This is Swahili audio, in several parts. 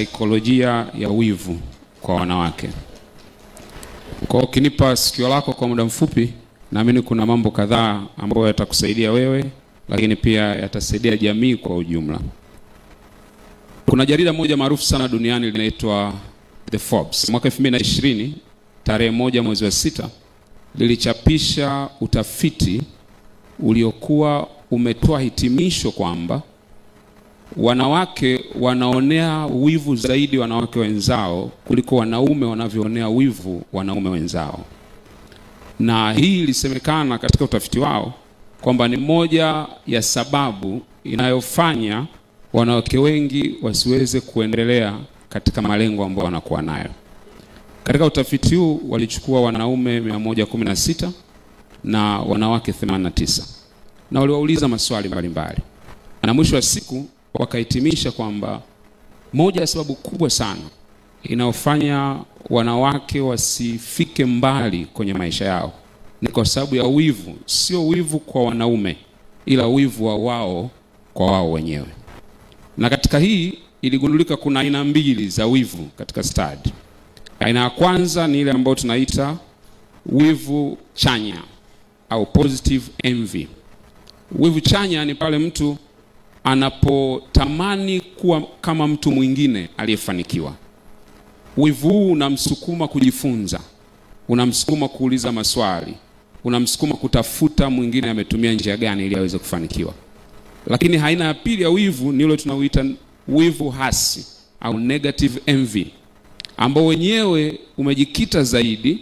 saikolojia ya wivu kwa wanawake. Kwa ukinipa sikio lako kwa muda mfupi, naamini kuna mambo kadhaa ambayo yatakusaidia wewe, lakini pia yatasaidia jamii kwa ujumla. Kuna jarida moja maarufu sana duniani linaitwa The Forbes. Mwaka 2020, tarehe 1 mwezi wa 6, lilichapisha utafiti uliokuwa umetoa hitimisho kwamba wanawake wanaonea wivu zaidi wanawake wenzao kuliko wanaume wanavyoonea wivu wanaume wenzao. Na hii ilisemekana katika utafiti wao kwamba ni moja ya sababu inayofanya wanawake wengi wasiweze kuendelea katika malengo ambayo wanakuwa nayo. Katika utafiti huu walichukua wanaume 116 na wanawake 89 na waliwauliza maswali mbalimbali. Na mwisho wa siku wakahitimisha kwamba moja ya sababu kubwa sana inayofanya wanawake wasifike mbali kwenye maisha yao ni kwa sababu ya wivu. Sio wivu kwa wanaume, ila wivu wa wao kwa wao wenyewe. Na katika hii iligundulika kuna aina mbili za wivu katika study. Aina ya kwanza ni ile ambayo tunaita wivu chanya au positive envy. Wivu chanya ni pale mtu anapotamani kuwa kama mtu mwingine aliyefanikiwa. Wivu huu unamsukuma kujifunza, unamsukuma kuuliza maswali, unamsukuma kutafuta mwingine ametumia njia gani ili aweze kufanikiwa. Lakini aina ya pili ya wivu ni ile tunauita wivu hasi au negative envy, ambao wenyewe umejikita zaidi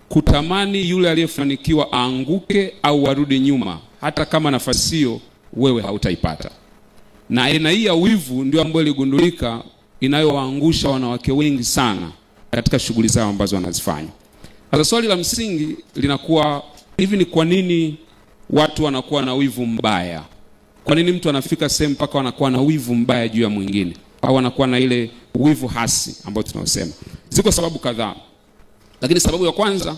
kutamani yule aliyefanikiwa aanguke au arudi nyuma, hata kama nafasi hiyo wewe hautaipata. Na aina hii ya wivu ndio ambayo iligundulika inayowaangusha wanawake wengi sana katika shughuli zao ambazo wanazifanya. Sasa swali la msingi linakuwa hivi, ni kwa nini watu wanakuwa na wivu mbaya? Kwa nini mtu anafika sehemu mpaka wanakuwa na wivu mbaya juu ya mwingine, au wanakuwa na ile wivu hasi ambayo tunaosema? Ziko sababu kadhaa. Lakini sababu ya kwanza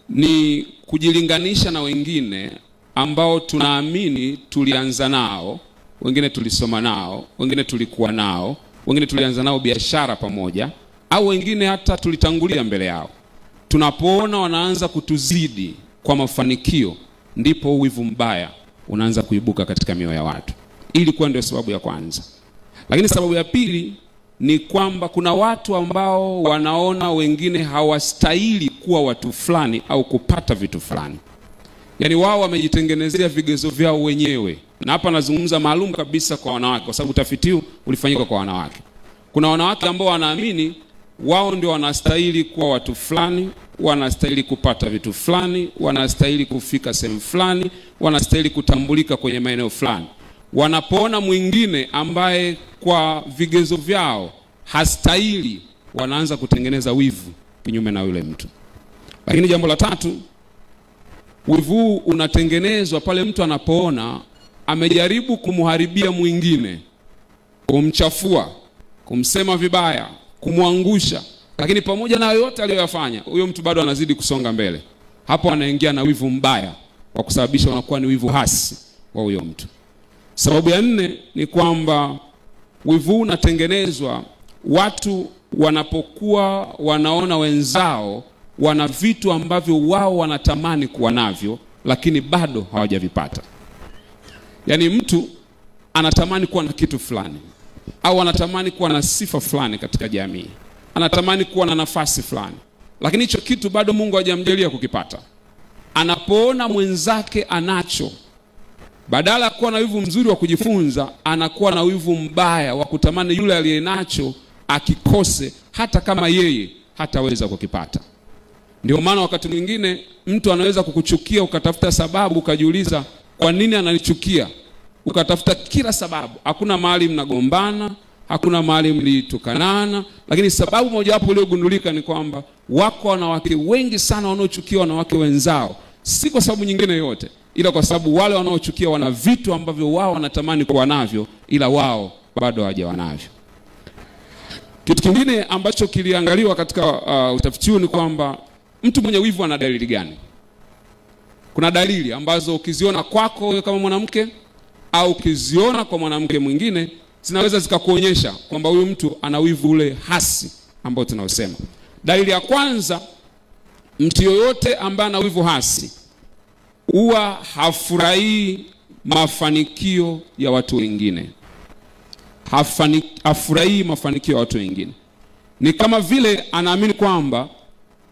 ni kujilinganisha na wengine ambao tunaamini tulianza nao, wengine tulisoma nao, wengine tulikuwa nao, wengine tulianza nao biashara pamoja, au wengine hata tulitangulia mbele yao. Tunapoona wanaanza kutuzidi kwa mafanikio, ndipo wivu mbaya unaanza kuibuka katika mioyo ya watu. Ili kuwa ndio sababu ya kwanza. Lakini sababu ya pili ni kwamba kuna watu ambao wanaona wengine hawastahili kuwa watu fulani au kupata vitu fulani. Yaani wao wamejitengenezea vigezo vyao wenyewe. Na hapa nazungumza maalum kabisa kwa wanawake, kwa sababu utafiti huu ulifanyika kwa wanawake. Kuna wanawake ambao wanaamini wao ndio wanastahili kuwa watu fulani, wanastahili kupata vitu fulani, wanastahili kufika sehemu fulani, wanastahili kutambulika kwenye maeneo fulani. Wanapoona mwingine ambaye kwa vigezo vyao hastahili, wanaanza kutengeneza wivu kinyume na yule mtu. Lakini jambo la tatu, wivu unatengenezwa pale mtu anapoona amejaribu kumharibia mwingine, kumchafua, kumsema vibaya, kumwangusha, lakini pamoja na yote aliyoyafanya, huyo mtu bado anazidi kusonga mbele. Hapo anaingia na wivu mbaya wa kusababisha unakuwa ni wivu hasi wa huyo mtu. Sababu ya nne ni kwamba wivu unatengenezwa watu wanapokuwa wanaona wenzao wana vitu ambavyo wao wanatamani kuwa navyo lakini bado hawajavipata. Yaani mtu anatamani kuwa na kitu fulani, au anatamani kuwa na sifa fulani katika jamii, anatamani kuwa na nafasi fulani, lakini hicho kitu bado Mungu hajamjalia kukipata. Anapoona mwenzake anacho, badala ya kuwa na wivu mzuri wa kujifunza, anakuwa na wivu mbaya wa kutamani yule aliyenacho akikose, hata kama yeye hataweza kukipata. Ndio maana wakati mwingine mtu anaweza kukuchukia, ukatafuta sababu, ukajiuliza kwa nini ananichukia, ukatafuta kila sababu. Hakuna mahali mnagombana, hakuna mahali mlitukanana, lakini sababu moja hapo iliyogundulika ni kwamba wako wanawake wengi sana wanaochukia wanawake wenzao, si kwa sababu nyingine yote, ila kwa sababu wale wanaochukia wana vitu ambavyo wao wanatamani kuwa navyo, ila wao bado hawajawa navyo. Kitu kingine ambacho kiliangaliwa katika utafiti huu ni kwamba mtu mwenye wivu ana dalili gani? Kuna dalili ambazo ukiziona kwako wewe kama mwanamke, au ukiziona kwa mwanamke mwingine, zinaweza zikakuonyesha kwamba huyu mtu ana wivu ule hasi ambao tunaosema. Dalili ya kwanza, mtu yoyote ambaye ana wivu hasi huwa hafurahii mafanikio ya watu wengine. Hafurahii mafanikio ya watu wengine. Ni kama vile anaamini kwamba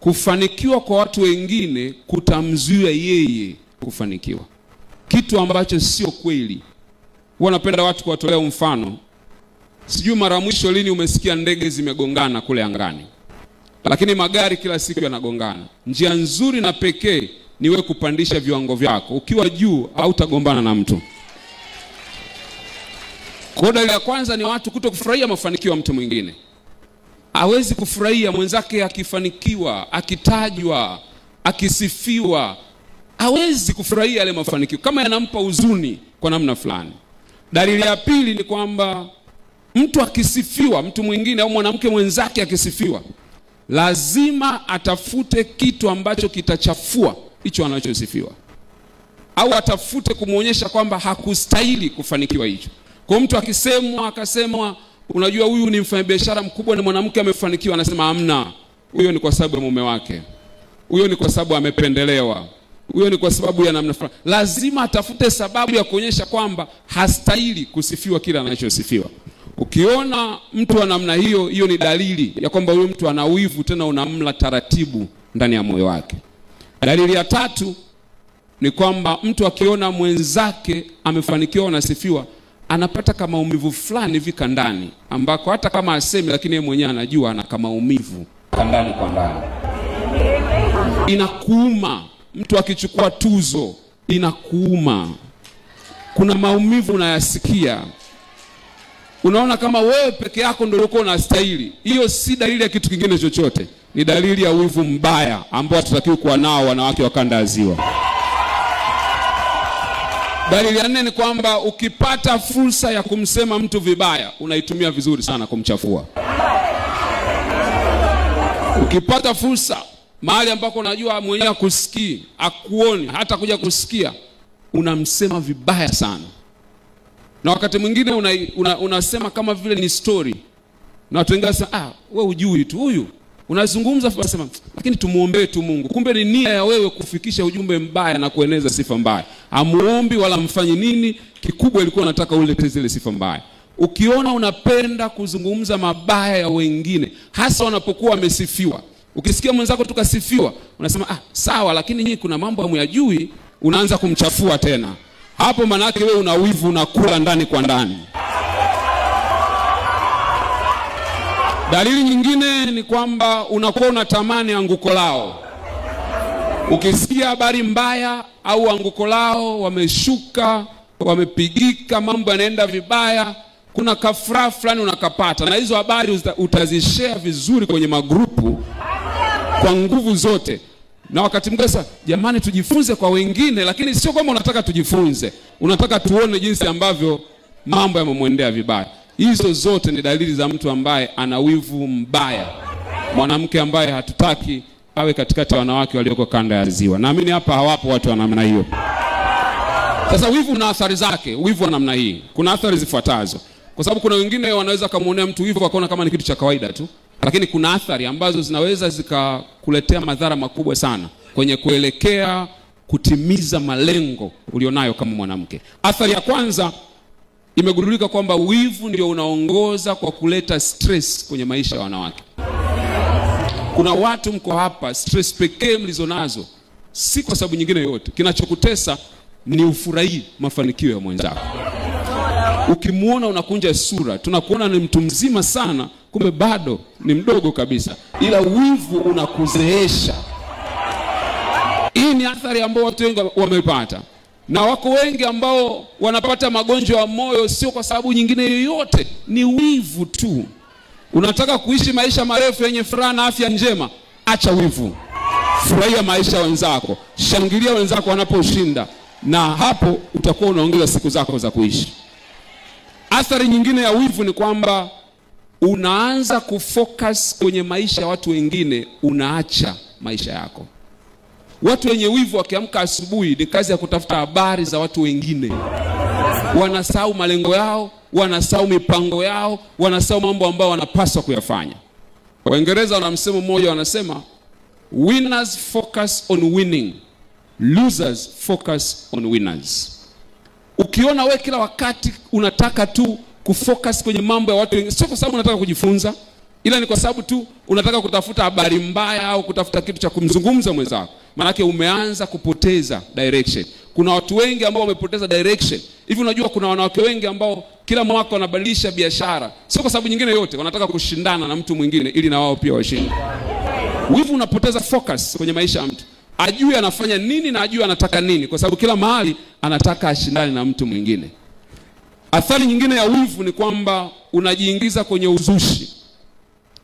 kufanikiwa kwa watu wengine kutamzuia yeye kufanikiwa, kitu ambacho sio kweli. Huwa napenda watu kuwatolea mfano. Sijui mara mwisho lini umesikia ndege zimegongana kule angani, lakini magari kila siku yanagongana. Njia nzuri na pekee ni wewe kupandisha viwango vyako. Ukiwa juu hautagombana na mtu. Koda ya kwanza ni watu kutokufurahia mafanikio ya mtu mwingine. Hawezi kufurahia mwenzake akifanikiwa, akitajwa, akisifiwa. Hawezi kufurahia yale mafanikio kama yanampa huzuni kwa namna fulani. Dalili ya pili ni kwamba mtu akisifiwa, mtu mwingine au mwanamke mwenzake akisifiwa, lazima atafute kitu ambacho kitachafua hicho anachosifiwa, au atafute kumuonyesha kwamba hakustahili kufanikiwa hicho. Kwa mtu akisemwa akasemwa, unajua huyu ni mfanyabiashara mkubwa na mwanamke amefanikiwa, anasema hamna, huyo ni kwa sababu ya mume wake, huyo ni kwa sababu amependelewa, huyo ni kwa sababu ya namna fulani. Lazima atafute sababu ya kuonyesha kwamba hastahili kusifiwa kile anachosifiwa. Ukiona mtu wa namna hiyo, hiyo ni dalili ya kwamba huyo mtu ana wivu, tena unamla taratibu ndani ya moyo wake. Dalili ya tatu ni kwamba mtu akiona mwenzake amefanikiwa, anasifiwa, anapata kama maumivu fulani vika ndani, ambako hata kama asemi, lakini yeye mwenyewe anajua ana kama maumivu ndani kwa ndani. Inakuuma. Mtu akichukua tuzo inakuuma. Kuna maumivu unayasikia. Unaona kama wewe peke yako ndio uko unastahili. Hiyo si dalili ya kitu kingine chochote. Ni dalili ya wivu mbaya ambao hatutakiwi kuwa nao wanawake wa kanda ya Ziwa. Dalili ya nne ni kwamba ukipata fursa ya kumsema mtu vibaya, unaitumia vizuri sana kumchafua. Ukipata fursa mahali ambako unajua mwenyewe akusikii, akuoni, hata kuja kusikia, unamsema vibaya sana. Na wakati mwingine unasema kama vile ni story. Na watu wengine wanasema, wewe hujui tu huyu. Unazungumza unasema, lakini tumuombee tu Mungu. Kumbe ni nia ya wewe kufikisha ujumbe mbaya na kueneza sifa mbaya. Hamuombi wala mfanyi nini, kikubwa ilikuwa nataka ulete zile sifa mbaya. Ukiona unapenda kuzungumza mabaya ya wengine, hasa wanapokuwa wamesifiwa. Ukisikia mwenzako tukasifiwa, unasema sawa, lakini nyinyi kuna mambo hamyajui, unaanza kumchafua tena. Hapo maana yake wewe una wivu, unakula ndani kwa ndani. Dalili nyingine ni kwamba unakuwa unatamani anguko lao. Ukisikia habari mbaya au anguko lao, wameshuka, wamepigika, mambo yanaenda vibaya, kuna kafuraha fulani unakapata. Na hizo habari utazishare vizuri kwenye magrupu kwa nguvu zote. Na wakati mwingine jamani tujifunze kwa wengine, lakini sio kama unataka tujifunze. Unataka tuone jinsi ambavyo mambo yamemwendea vibaya. Hizo zote ni dalili za mtu ambaye ana wivu mbaya. Mwanamke ambaye hatutaki awe katikati ya wanawake walioko kanda ya Ziwa. Naamini hapa hawapo watu wa namna hiyo. Sasa wivu una athari zake. Wivu wa namna hii kuna athari zifuatazo. Kwa sababu kuna wengine wanaweza kumuonea mtu wivu wakaona kama ni kitu cha kawaida tu, lakini kuna athari ambazo zinaweza zikakuletea madhara makubwa sana kwenye kuelekea kutimiza malengo ulionayo kama mwanamke. Athari ya kwanza, imegundulika kwamba wivu ndio unaongoza kwa kuleta stress kwenye maisha ya wanawake. Kuna watu mko hapa, stress pekee mlizonazo si kwa sababu nyingine yote. Kinachokutesa ni ufurahi mafanikio ya mwenzako. Ukimuona unakunja sura, tunakuona ni mtu mzima sana, kumbe bado ni mdogo kabisa. Ila wivu unakuzeesha. Hii ni athari ambayo watu wengi wamepata. Na wako wengi ambao wanapata magonjwa ya moyo sio kwa sababu nyingine yoyote, ni wivu tu. Unataka kuishi maisha marefu yenye furaha na afya njema, acha wivu. Furahia maisha ya wenzako, shangilia wenzako wanaposhinda, na hapo utakuwa unaongeza siku zako za kuishi. Athari nyingine ya wivu ni kwamba unaanza kufocus kwenye maisha ya watu wengine, unaacha maisha yako. Watu wenye wivu wakiamka asubuhi ni kazi ya kutafuta habari za watu wengine. Wanasahau malengo yao, wanasahau mipango yao, wanasahau mambo ambayo wanapaswa kuyafanya. Waingereza wana msemo mmoja wanasema, winners focus on winning, losers focus on winners. Ukiona wewe kila wakati unataka tu kufocus kwenye mambo ya watu wengine, sio kwa sababu unataka kujifunza, ila ni kwa sababu tu unataka kutafuta habari mbaya au kutafuta kitu cha kumzungumza mwenzako, maana umeanza kupoteza direction. Kuna watu wengi ambao wamepoteza direction. Hivi unajua kuna wanawake wengi ambao kila mwaka wanabadilisha biashara, sio kwa sababu nyingine yote, wanataka kushindana na mtu mwingine ili na wao pia washinde. Wivu unapoteza focus kwenye maisha ya mtu. Ajue anafanya nini na ajue anataka nini, kwa sababu kila mahali anataka ashindane na mtu mwingine. Athari nyingine ya wivu ni kwamba unajiingiza kwenye uzushi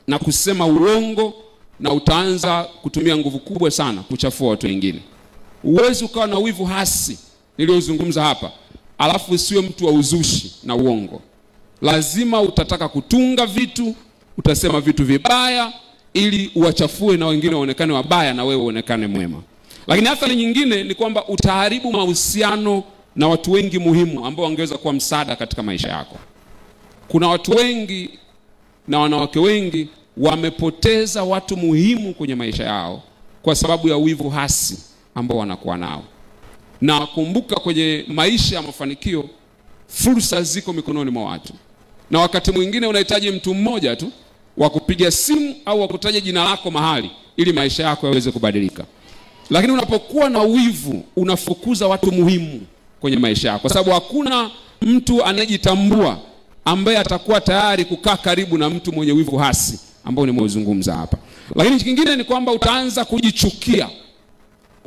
na kusema uongo, na utaanza kutumia nguvu kubwa sana kuchafua watu wengine. Uwezi ukawa na wivu hasi niliozungumza hapa alafu usiwe mtu wa uzushi na uongo. Lazima utataka kutunga vitu, utasema vitu vibaya ili uwachafue na wengine waonekane wabaya na wewe uonekane mwema. Lakini athari nyingine ni kwamba utaharibu mahusiano na watu wengi muhimu ambao wangeweza kuwa msaada katika maisha yako. Kuna watu wengi na wanawake wengi wamepoteza watu muhimu kwenye maisha yao kwa sababu ya wivu hasi ambao wanakuwa nao. Na kumbuka, kwenye maisha ya mafanikio fursa ziko mikononi mwa watu, na wakati mwingine unahitaji mtu mmoja tu wa kupiga simu au wa kutaja jina lako mahali ili maisha yako yaweze kubadilika. Lakini unapokuwa na wivu unafukuza watu muhimu kwenye maisha yako, kwa sababu hakuna mtu anayejitambua ambaye atakuwa tayari kukaa karibu na mtu mwenye wivu hasi ambao nimeuzungumza hapa. Lakini kingine ni kwamba utaanza kujichukia.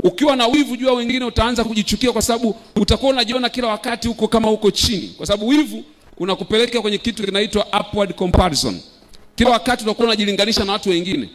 Ukiwa na wivu jua wengine utaanza kujichukia, kwa sababu utakuwa unajiona kila wakati uko kama uko chini, kwa sababu wivu unakupeleka kwenye kitu kinaitwa upward comparison. Kila wakati utakuwa unajilinganisha na watu wengine.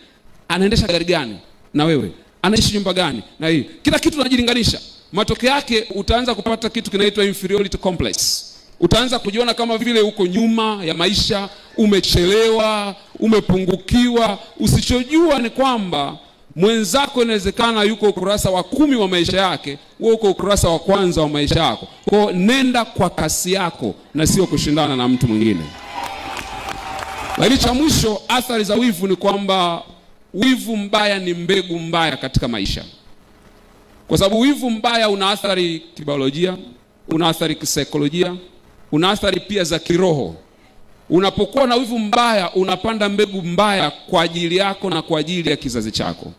Anaendesha gari gani na wewe? Anaishi nyumba gani na hii? Kila kitu unajilinganisha. Matokeo yake utaanza kupata kitu kinaitwa inferiority complex. Utaanza kujiona kama vile uko nyuma ya maisha, umechelewa, umepungukiwa. Usichojua ni kwamba mwenzako inawezekana yuko ukurasa wa 10 wa maisha yake, wewe uko ukurasa wa kwanza wa maisha yako. Kwa nenda kwa kasi yako na sio kushindana na mtu mwingine. Lakini cha mwisho, athari za wivu ni kwamba wivu mbaya ni mbegu mbaya katika maisha. Kwa sababu wivu mbaya una athari kibiolojia, una athari kisaikolojia, una athari pia za kiroho. Unapokuwa na wivu mbaya unapanda mbegu mbaya kwa ajili yako na kwa ajili ya kizazi chako.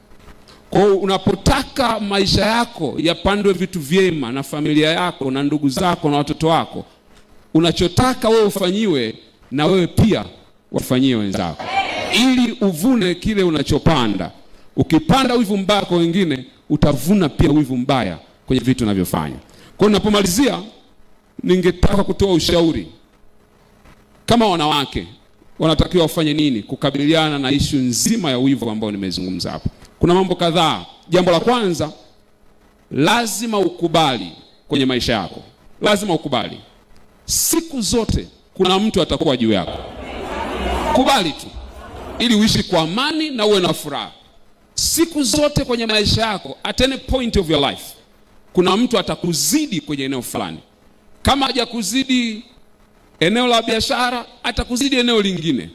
Kwa hiyo unapotaka maisha yako yapandwe vitu vyema na familia yako na ndugu zako na watoto wako, unachotaka wewe ufanyiwe na wewe pia wafanyie wenzako, ili uvune kile unachopanda. Ukipanda wivu mbaya kwa wengine, utavuna pia wivu mbaya kwenye vitu unavyofanya. Kwa hiyo ninapomalizia, ningetaka kutoa ushauri. Kama wanawake wanatakiwa wafanye nini kukabiliana na issue nzima ya wivu ambao nimezungumza hapa? Kuna mambo kadhaa. Jambo la kwanza, lazima ukubali kwenye maisha yako. Lazima ukubali. Siku zote kuna mtu atakuwa juu yako. Kubali tu ili uishi kwa amani na uwe na furaha. Siku zote kwenye maisha yako, at any point of your life, kuna mtu atakuzidi kwenye eneo fulani. Kama hajakuzidi eneo la biashara, atakuzidi eneo lingine.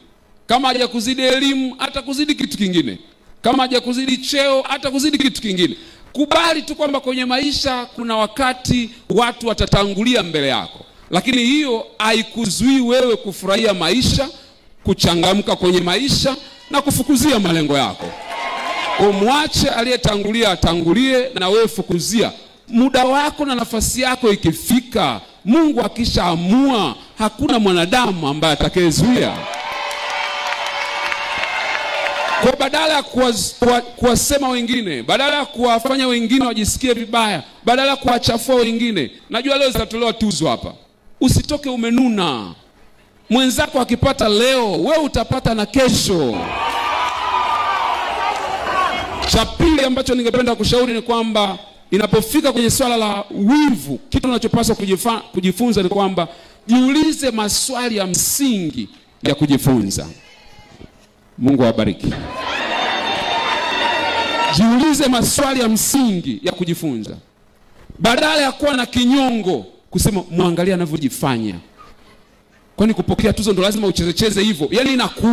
Kama hajakuzidi elimu, atakuzidi kitu kingine. Kama hajakuzidi cheo, atakuzidi kitu kingine. Kubali tu kwamba kwenye maisha kuna wakati watu watatangulia mbele yako, lakini hiyo haikuzuii wewe kufurahia maisha, kuchangamka kwenye maisha na kufukuzia malengo yako. Umwache aliyetangulia atangulie, na wewe fukuzia. Muda wako na nafasi yako ikifika, Mungu akishaamua, hakuna mwanadamu ambaye atakayezuia. Kwa badala ya kuwasema wengine, badala ya kuwafanya wengine wajisikie vibaya, badala ya kuwachafua wengine, najua leo zitatolewa tuzo hapa. Usitoke umenuna. Mwenzako akipata leo, wewe utapata na kesho. Cha pili ambacho ningependa kushauri ni kwamba inapofika kwenye swala la wivu, kitu unachopaswa kujifunza ni kwamba jiulize maswali ya msingi ya kujifunza. Mungu awabariki. Jiulize maswali ya msingi ya kujifunza. Badala ya kuwa na kinyongo kusema muangalia anavyojifanya. Kwani kupokea tuzo ndo lazima uchezecheze hivyo? Yaani inaku